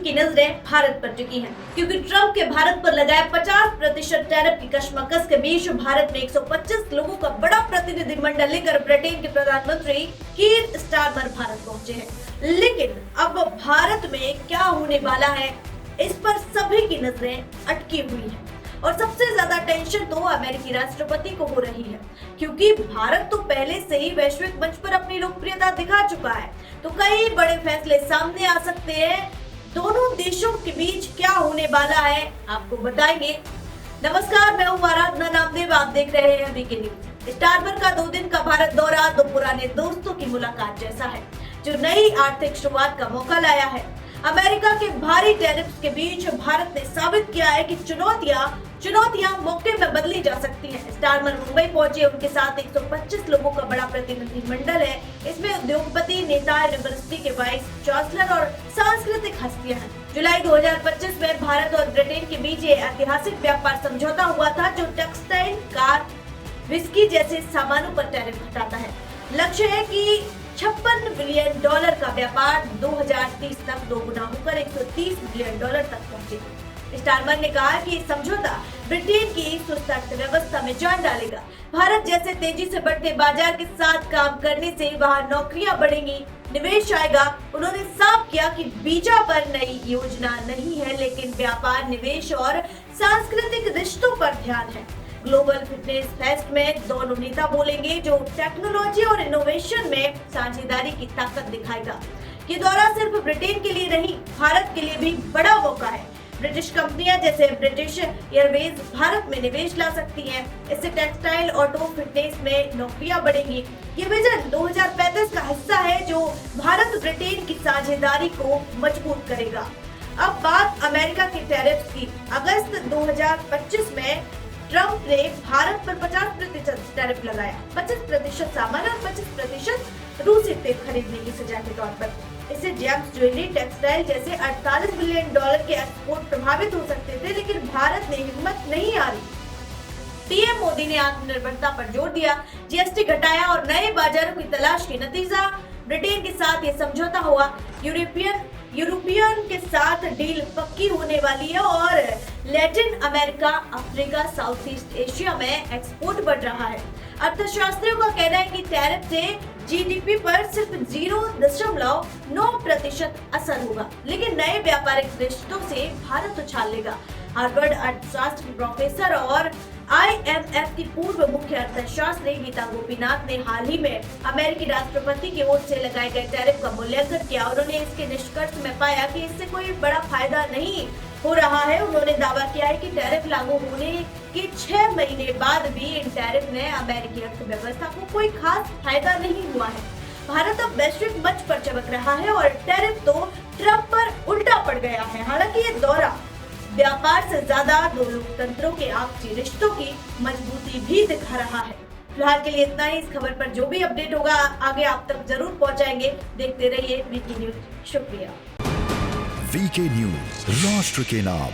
की नजरें भारत पर टिकी हैं, क्योंकि ट्रंप के भारत पर लगाए 50% टैरिफ की कशमकश के बीच भारत में 125 लोगों का बड़ा प्रतिनिधिमंडल लेकर ब्रिटेन के प्रधानमंत्री कीर स्टारमर भारत पहुंचे हैं। लेकिन अब भारत में क्या होने वाला है, इस पर सभी की नजरें अटकी हुई हैं। और सबसे ज्यादा टेंशन तो अमेरिकी राष्ट्रपति को हो रही है, क्योंकि भारत तो पहले से ही वैश्विक मंच पर अपनी लोकप्रियता दिखा चुका है, तो कई बड़े फैसले सामने आ सकते हैं। दोनों देशों के बीच क्या होने वाला है, आपको बताएंगे। नमस्कार, मैं हूं आराधना नामदेव, आप देख रहे हैं वीके न्यूज। स्टारमर का 2 दिन का भारत दौरा दो पुराने दोस्तों की मुलाकात जैसा है, जो नई आर्थिक शुरुआत का मौका लाया है। अमेरिका के भारी टैरिफ्स के बीच भारत ने साबित किया है कि चुनौतियां मौके में बदली जा सकती हैं। स्टारमर मुंबई पहुंचे, उनके साथ 125 लोगों का बड़ा प्रतिनिधिमंडल है। इसमें उद्योगपति, नेता, यूनिवर्सिटी के वाइस चांसलर और सांस्कृतिक हस्तियां हैं। जुलाई 2025 में भारत और ब्रिटेन के बीच ये ऐतिहासिक व्यापार समझौता हुआ था, जो टेक्सटाइल, कार, विस्की जैसे सामानों पर टैरिफ घटाता है। लक्ष्य है कि $56 बिलियन का व्यापार 2030 तक दोगुना होकर $130 बिलियन तक पहुंचे। स्टारमर ने कहा कि समझौता ब्रिटेन की सुस्त अर्थव्यवस्था में जान डालेगा। भारत जैसे तेजी से बढ़ते बाजार के साथ काम करने से वहां नौकरियां बढ़ेंगी, निवेश आएगा। उन्होंने साफ किया कि वीजा पर नई योजना नहीं है, लेकिन व्यापार, निवेश और सांस्कृतिक रिश्तों पर ध्यान है। ग्लोबल फिटनेस फेस्ट में दोनों नेता बोलेंगे, जो टेक्नोलॉजी और इनोवेशन में साझेदारी की ताकत दिखाएगा। ये दौरा सिर्फ ब्रिटेन के लिए नहीं, भारत के लिए भी बड़ा मौका है। ब्रिटिश कंपनियां जैसे ब्रिटिश एयरवेज भारत में निवेश ला सकती हैं। इससे टेक्सटाइल, ऑटो, फिटनेस में नौकरियां बढ़ेंगी। ये विजन 2035 का हिस्सा है, जो भारत ब्रिटेन की साझेदारी को मजबूत करेगा। अब बात अमेरिका के टैरिफ की। अगस्त 2025 में ट्रंप ने भारत पर 50% टैरिफ लगाया। 25% सामान और 25% रूसी तेल खरीदने की सजा के तौर पर। इससे जेम्स, ज्वेलरी, टेक्सटाइल जैसे $48 बिलियन के एक्सपोर्ट प्रभावित हो सकते थे, लेकिन भारत ने हिम्मत नहीं हारी। पीएम मोदी ने आत्मनिर्भरता पर जोर दिया, जीएसटी घटाया और नए बाजारों की तलाश की। नतीजा, ब्रिटेन के साथ ये समझौता हुआ। यूरोपियन के साथ डील पक्की होने वाली है और Latin America, Africa, south east Asia में एक्सपोर्ट बढ़ रहा है। अर्थशास्त्रियों का कहना है कि टैरिफ से जीडीपी पर सिर्फ 0.9% असर होगा, लेकिन नए व्यापारिक रिश्तों से भारत उछाल लेगा। हार्वर्ड अर्थशास्त्र की प्रोफेसर और IMF की पूर्व मुख्य अर्थशास्त्री गीता गोपीनाथ ने हाल ही में अमेरिकी राष्ट्रपति की ओर से लगाए गए टैरिफ का मूल्यांकन किया। उन्होंने इसके निष्कर्ष में पाया कि इससे कोई बड़ा फायदा नहीं हो रहा है। उन्होंने दावा किया है कि टैरिफ लागू होने के 6 महीने बाद भी इन टैरिफ ने अमेरिकी अर्थव्यवस्था को कोई खास फायदा नहीं हुआ है। भारत अब वैश्विक मंच पर चमक रहा है और टैरिफ तो ट्रंप पर उल्टा पड़ गया है। हालांकि ये दौरा व्यापार से ज्यादा दो लोकतंत्रों के आपसी रिश्तों की मजबूती भी दिखा रहा है। फिलहाल के लिए इतना ही। इस खबर पर जो भी अपडेट होगा आगे आप तक जरूर पहुंचाएंगे। देखते रहिए वीके न्यूज। शुक्रिया। वीके न्यूज, राष्ट्र के नाम।